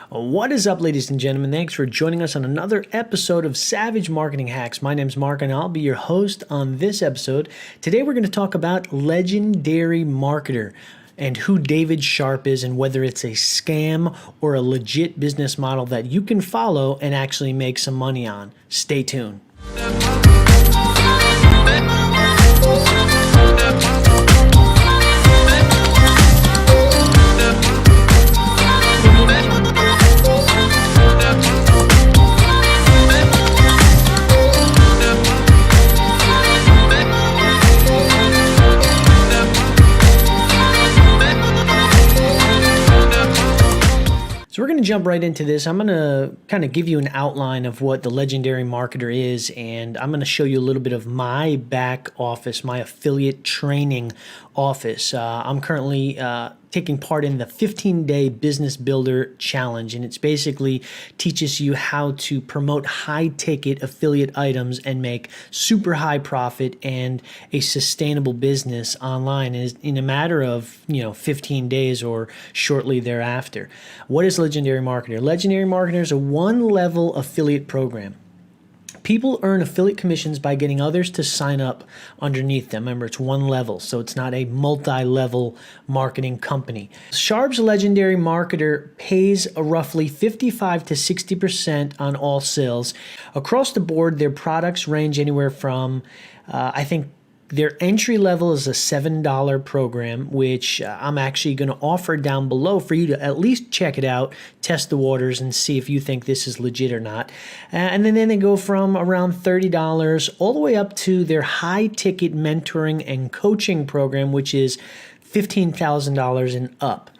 What is up, ladies and gentlemen? Thanks for joining us on another episode of Savage Marketing Hacks. My name's Mark and I'll be your host on this episode. Today we're going to talk about legendary marketer and who David Sharp is and whether it's a scam or a legit business model that you can follow and actually make some money on. Stay tuned. So we're going to jump right into this. I'm going to kind of give you an outline of what the legendary marketer is, and I'm going to show you a little bit of my back office, my affiliate training office. I'm currently taking part in the 15-day Business Builder Challenge, and it's basically teaches you how to promote high-ticket affiliate items and make super high profit and a sustainable business online in a matter of 15 days or shortly thereafter. What is Legendary Marketer? Legendary Marketer is a one-level affiliate program. People earn affiliate commissions by getting others to sign up underneath them. Remember, it's one level, so it's not a multi-level marketing company. Sharp's Legendary Marketer pays a roughly 55 to 60% on all sales. Across the board, their products range anywhere from, I think, their entry level is a $7 program, which I'm actually going to offer down below for you to at least check it out, test the waters, and see if you think this is legit or not. And then they go from around $30 all the way up to their high-ticket mentoring and coaching program, which is $15,000 and up.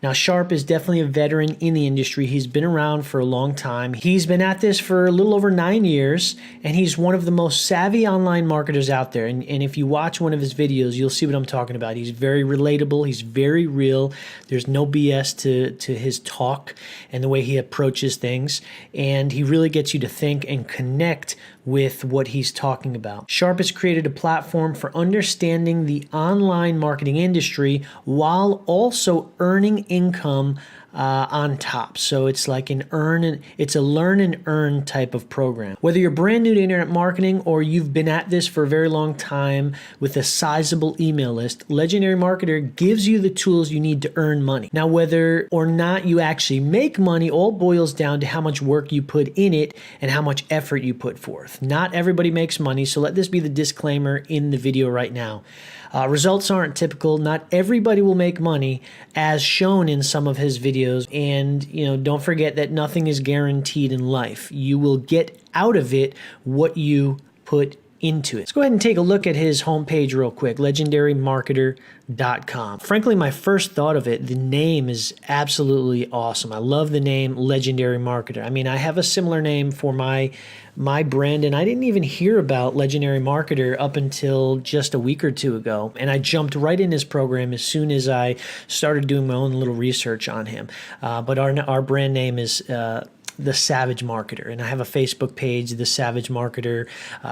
Now, Sharp is definitely a veteran in the industry. He's been around for a long time. He's been at this for a little over 9 years, and he's one of the most savvy online marketers out there. And if you watch one of his videos, you'll see what I'm talking about. He's very relatable. He's very real. There's no BS to his talk and the way he approaches things. And he really gets you to think and connect with what he's talking about. Sharp has created a platform for understanding the online marketing industry while also earning income on top. So it's like it's a learn and earn type of program. Whether you're brand new to internet marketing or you've been at this for a very long time with a sizable email list, Legendary Marketer gives you the tools you need to earn money. Now, whether or not you actually make money all boils down to how much work you put in it and how much effort you put forth. Not everybody makes money, so let this be the disclaimer in the video right now. Results aren't typical. Not everybody will make money as shown in some of his videos. And, don't forget that nothing is guaranteed in life. You will get out of it what you put into it. Let's go ahead and take a look at his homepage real quick, legendarymarketer.com. Frankly, my first thought of it, the name is absolutely awesome. I love the name Legendary Marketer. I mean, I have a similar name for my brand, and I didn't even hear about Legendary Marketer up until just a week or two ago, and I jumped right in his program as soon as I started doing my own little research on him. But our brand name is The Savage Marketer, and I have a Facebook page, The Savage Marketer.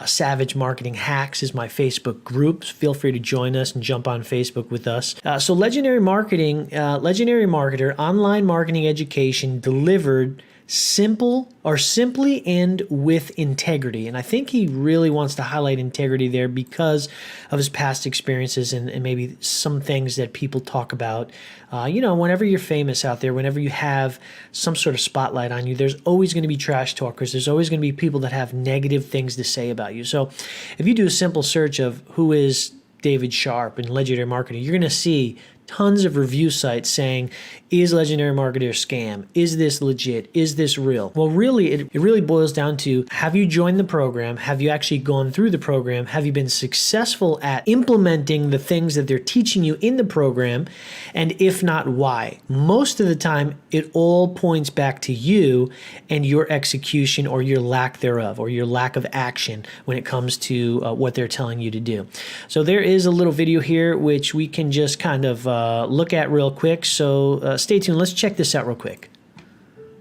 Savage Marketing Hacks is my Facebook group. Feel free to join us and jump on Facebook with us. So Legendary Marketer, online marketing education delivered simply and with integrity. And I think he really wants to highlight integrity there because of his past experiences and maybe some things that people talk about. Whenever you're famous out there, whenever you have some sort of spotlight on you, there's always going to be trash talkers. There's always going to be people that have negative things to say about you. So if you do a simple search of who is David Sharp and Legendary Marketer, you're going to see tons of review sites saying, is Legendary Marketer a scam? Is this legit? Is this real? Well, really, it really boils down to, have you joined the program? Have you actually gone through the program? Have you been successful at implementing the things that they're teaching you in the program? And if not, why? Most of the time, it all points back to you and your execution or your lack thereof, or your lack of action when it comes to what they're telling you to do. So there is a little video here which we can just kind of look at real quick. So stay tuned. Let's check this out real quick.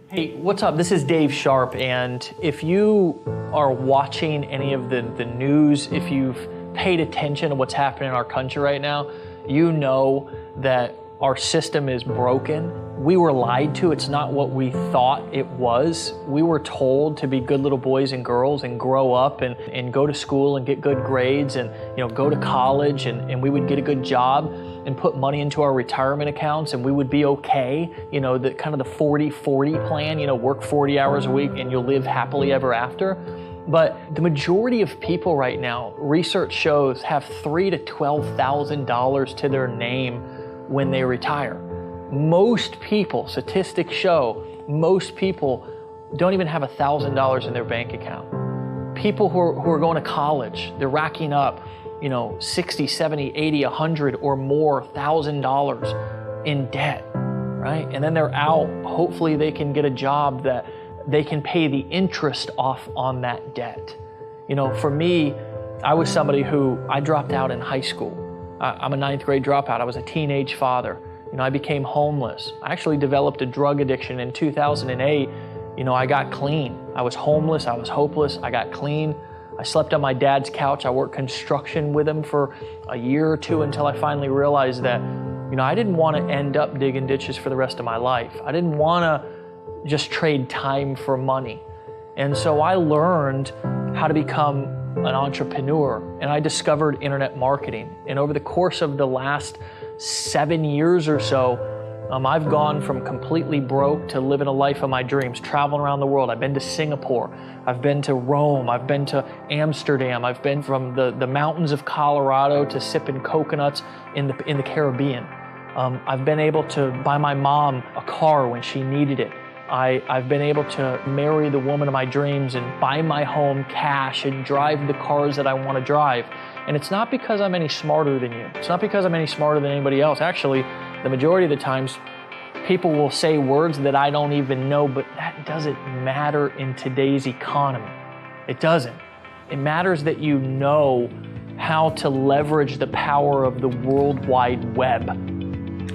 Hey, what's up? This is Dave Sharp, and if you are watching any of the news, if you've paid attention to what's happening in our country right now, you know that our system is broken we were lied to. It's not what we thought it was. We were told to be good little boys and girls and grow up and go to school and get good grades and go to college and we would get a good job and put money into our retirement accounts and we would be okay. The kind of the 40-40 plan, work 40 hours a week and you'll live happily ever after. But the majority of people right now, research shows, have $3,000 to $12,000 to their name when they retire. Most people, statistics show, most people don't even have $1,000 in their bank account. People who are going to college, they're racking up, 60, 70, 80, 100 or more $1,000 in debt, right? And then they're out. Hopefully they can get a job that they can pay the interest off on that debt. For me, I was somebody who, I dropped out in high school. I'm a 9th grade dropout. I was a teenage father. I became homeless. I actually developed a drug addiction in 2008. I got clean. I was homeless. I was hopeless. I got clean. I slept on my dad's couch. I worked construction with him for a year or two until I finally realized that, I didn't want to end up digging ditches for the rest of my life. I didn't want to just trade time for money. And so I learned how to become an entrepreneur, and I discovered internet marketing. And over the course of the last 7 years or so, I've gone from completely broke to living a life of my dreams, traveling around the world. I've been to Singapore, I've been to Rome, I've been to Amsterdam, I've been from the mountains of Colorado to sipping coconuts in the Caribbean. I've been able to buy my mom a car when she needed it. I've been able to marry the woman of my dreams and buy my home cash and drive the cars that I want to drive. And it's not because I'm any smarter than you. It's not because I'm any smarter than anybody else. Actually, the majority of the times, people will say words that I don't even know, but that doesn't matter in today's economy. It doesn't. It matters that you know how to leverage the power of the World Wide Web.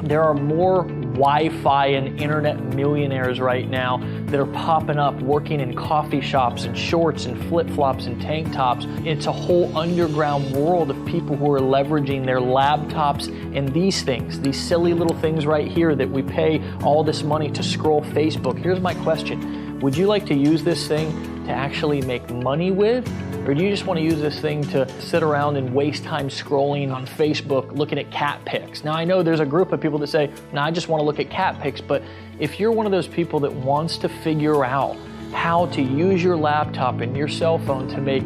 There are more Wi-Fi and internet millionaires right now that are popping up working in coffee shops and shorts and flip-flops and tank tops. It's a whole underground world of people who are leveraging their laptops and these things, these silly little things right here that we pay all this money to scroll Facebook. Here's my question. Would you like to use this thing to actually make money with? Or do you just want to use this thing to sit around and waste time scrolling on Facebook looking at cat pics? Now, I know there's a group of people that say, no, I just want to look at cat pics, but if you're one of those people that wants to figure out how to use your laptop and your cell phone to make,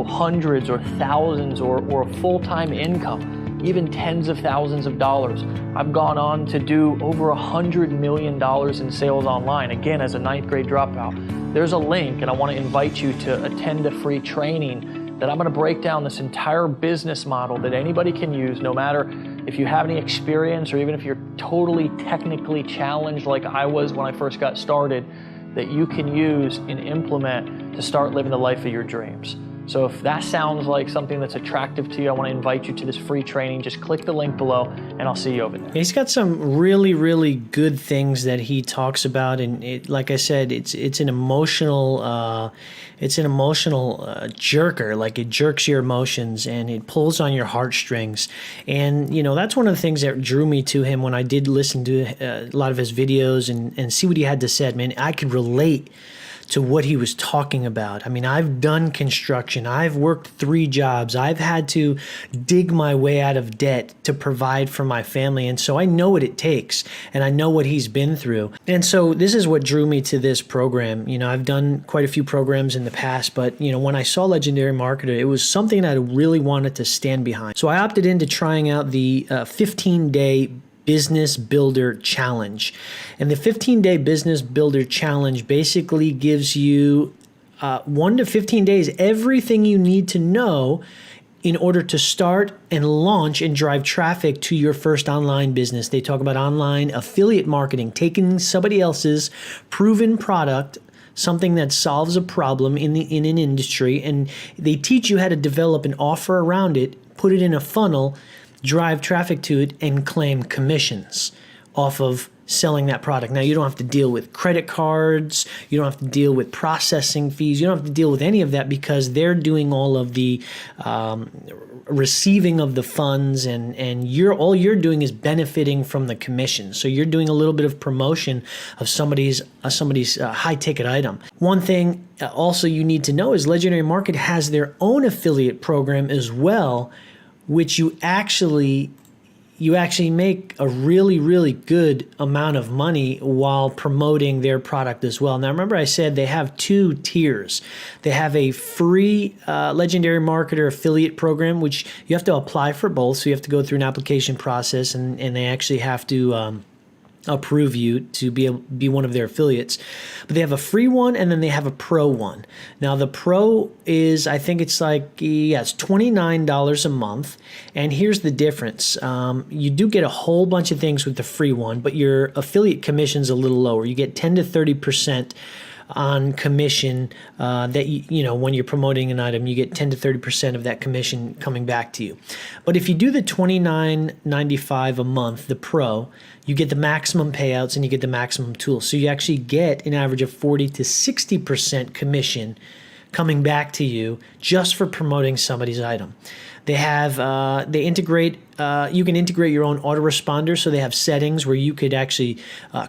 hundreds or thousands or a full-time income, even tens of thousands of dollars. I've gone on to do over $100 million in sales online, again, as a 9th grade dropout. There's a link, and I want to invite you to attend a free training that I'm going to break down this entire business model that anybody can use, no matter if you have any experience or even if you're totally technically challenged like I was when I first got started, that you can use and implement to start living the life of your dreams. So if that sounds like something that's attractive to you, I want to invite you to this free training. Just click the link below and I'll see you over there. He's got some really, really good things that he talks about. And like I said, it's an emotional jerker. Like it jerks your emotions and it pulls on your heartstrings. And, that's one of the things that drew me to him when I did listen to a lot of his videos and see what he had to say. Man, I could relate to what he was talking about. I mean, I've done construction. I've worked 3 jobs. I've had to dig my way out of debt to provide for my family. And so I know what it takes and I know what he's been through. And so this is what drew me to this program. I've done quite a few programs in the past, but when I saw Legendary Marketer, it was something that I really wanted to stand behind. So I opted into trying out the 15-day Business Builder Challenge. And the 15-day Business Builder Challenge basically gives you 1 to 15 days, everything you need to know in order to start and launch and drive traffic to your first online business. They talk about online affiliate marketing, taking somebody else's proven product, something that solves a problem in an industry, and they teach you how to develop an offer around it, put it in a funnel, drive traffic to it, and claim commissions off of selling that product. Now, you don't have to deal with credit cards. You don't have to deal with processing fees. You don't have to deal with any of that because they're doing all of the receiving of the funds, and all you're doing is benefiting from the commission. So you're doing a little bit of promotion of somebody's high ticket item. One thing also you need to know is Legendary Market has their own affiliate program as well, which you actually make a really, really good amount of money while promoting their product as well. Now, remember I said they have 2 tiers. They have a free Legendary Marketer affiliate program, which you have to apply for both. So you have to go through an application process, and they actually have to approve you to be one of their affiliates. But they have a free one, and then they have a pro one. Now the pro is, I think it's it's $29 a month. And here's the difference. You do get a whole bunch of things with the free one, but your affiliate commission's a little lower. You get 10 to 30% on commission that when you're promoting an item, you get 10 to 30% of that commission coming back to you. But if you do the $29.95 a month, the pro, you get the maximum payouts and you get the maximum tools. So you actually get an average of 40 to 60% commission coming back to you just for promoting somebody's item. They have you can integrate your own autoresponder, so they have settings where you could actually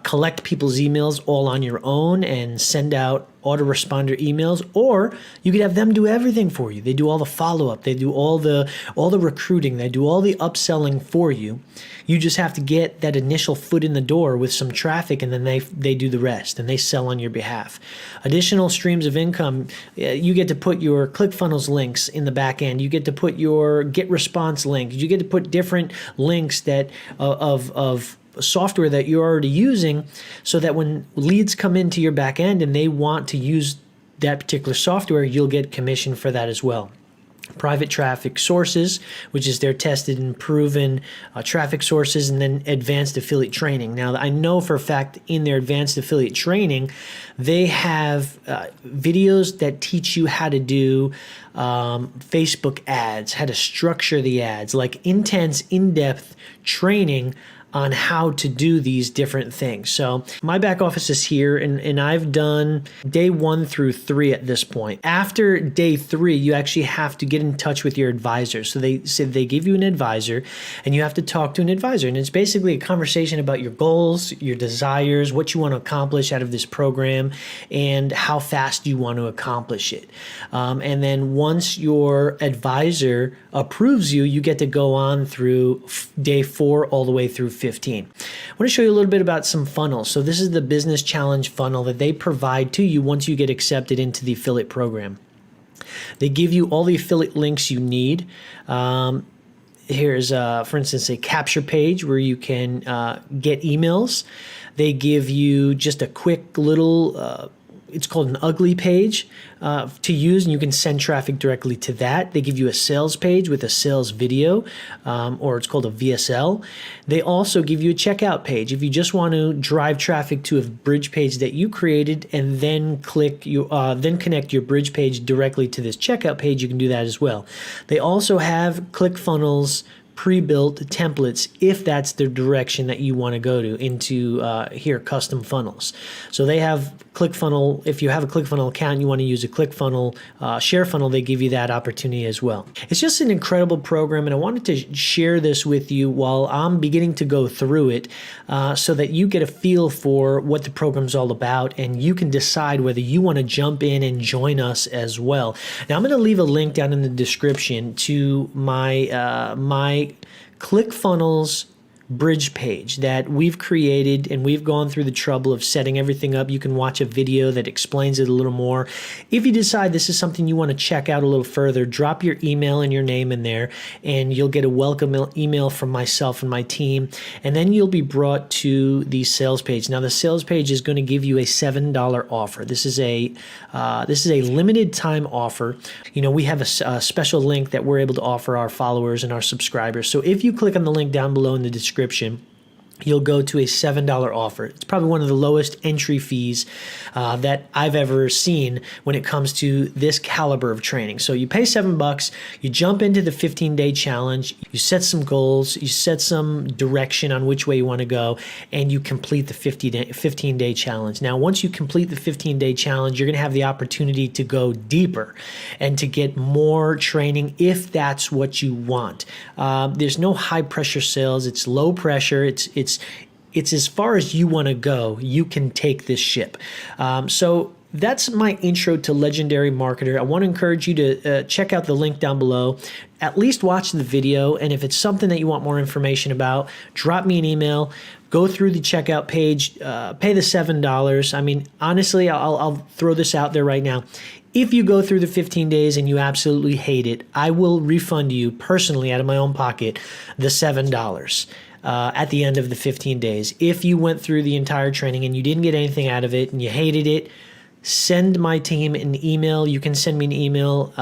collect people's emails all on your own and send out autoresponder emails, or you could have them do everything for you. They do all the follow-up, they do all the recruiting, they do all the upselling for you. You just have to get that initial foot in the door with some traffic, and then they do the rest, and they sell on your behalf. Additional streams of income, you get to put your ClickFunnels links in the back end. You get to put your Get Response links. You get to put different links that of software that you're already using, so that when leads come into your back end and they want to use that particular software, you'll get commission for that as well. Private traffic sources, which is their tested and proven traffic sources, and then advanced affiliate training. Now, I know for a fact in their advanced affiliate training, they have videos that teach you how to do Facebook ads, how to structure the ads, like intense, in-depth training on how to do these different things. So my back office is here, and I've done day 1 through 3 at this point. After day 3, you actually have to get in touch with your advisor. So they said they give you an advisor, and you have to talk to an advisor. And it's basically a conversation about your goals, your desires, what you want to accomplish out of this program, and how fast you want to accomplish it. And then once your advisor approves you, you get to go on through day 4 all the way through 15. I want to show you a little bit about some funnels. So this is the business challenge funnel that they provide to you once you get accepted into the affiliate program. They give you all the affiliate links you need. Here's, for instance, a capture page where you can get emails. They give you just a quick little it's called an ugly page to use, and you can send traffic directly to that. They give you a sales page with a sales video, or it's called a VSL. They also give you a checkout page. If you just want to drive traffic to a bridge page that you created and then then connect your bridge page directly to this checkout page, you can do that as well. They also have ClickFunnels pre-built templates if that's the direction that you want to go to into here, custom funnels. So they have ClickFunnels. If you have a ClickFunnels account, you want to use a ClickFunnels share funnel, they give you that opportunity as well. It's just an incredible program, and I wanted to share this with you while I'm beginning to go through it so that you get a feel for what the program's all about, and you can decide whether you want to jump in and join us as well. Now, I'm going to leave a link down in the description to my ClickFunnels bridge page that we've created, and we've gone through the trouble of setting everything up. You can watch a video that explains it a little more. If you decide this is something you want to check out a little further, drop your email and your name in there, and you'll get a welcome email from myself and my team, and then you'll be brought to the sales page. Now, the sales page is going to give you a $7 offer. This is a limited time offer. You know, we have a special link that we're able to offer our followers and our subscribers. So if you click on the link down below in the description, you'll go to a $7 offer. It's probably one of the lowest entry fees that I've ever seen when it comes to this caliber of training. So you pay $7, you jump into the 15-day challenge, you set some goals, you set some direction on which way you want to go, and you complete the 15-day challenge. Now, once you complete the 15-day challenge, you're going to have the opportunity to go deeper and to get more training if that's what you want. There's no high pressure sales. It's low pressure. It's as far as you want to go. You can take this ship. So that's my intro to Legendary Marketer. I want to encourage you to check out the link down below. At least watch the video, and if it's something that you want more information about, drop me an email. Go through the checkout page, pay the $7. I mean, honestly, I'll throw this out there right now. If you go through the 15 days and you absolutely hate it, I will refund you personally out of my own pocket the $7 at the end of the 15 days. If you went through the entire training and you didn't get anything out of it and you hated it, send my team an email. You can send me an email,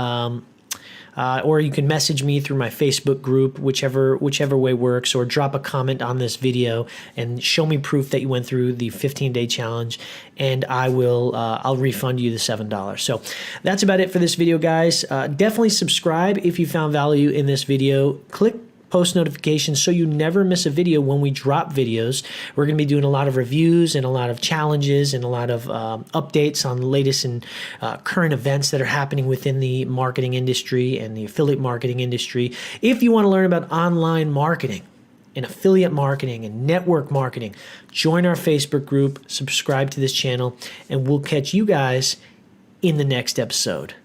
or you can message me through my Facebook group, whichever way works, or drop a comment on this video and show me proof that you went through the 15-day challenge, and I'll refund you the $7. So that's about it for this video, guys. Definitely subscribe if you found value in this video. Click post notifications so you never miss a video when we drop videos. We're going to be doing a lot of reviews and a lot of challenges and a lot of updates on the latest and current events that are happening within the marketing industry and the affiliate marketing industry. If you want to learn about online marketing and affiliate marketing and network marketing, join our Facebook group, subscribe to this channel, and we'll catch you guys in the next episode.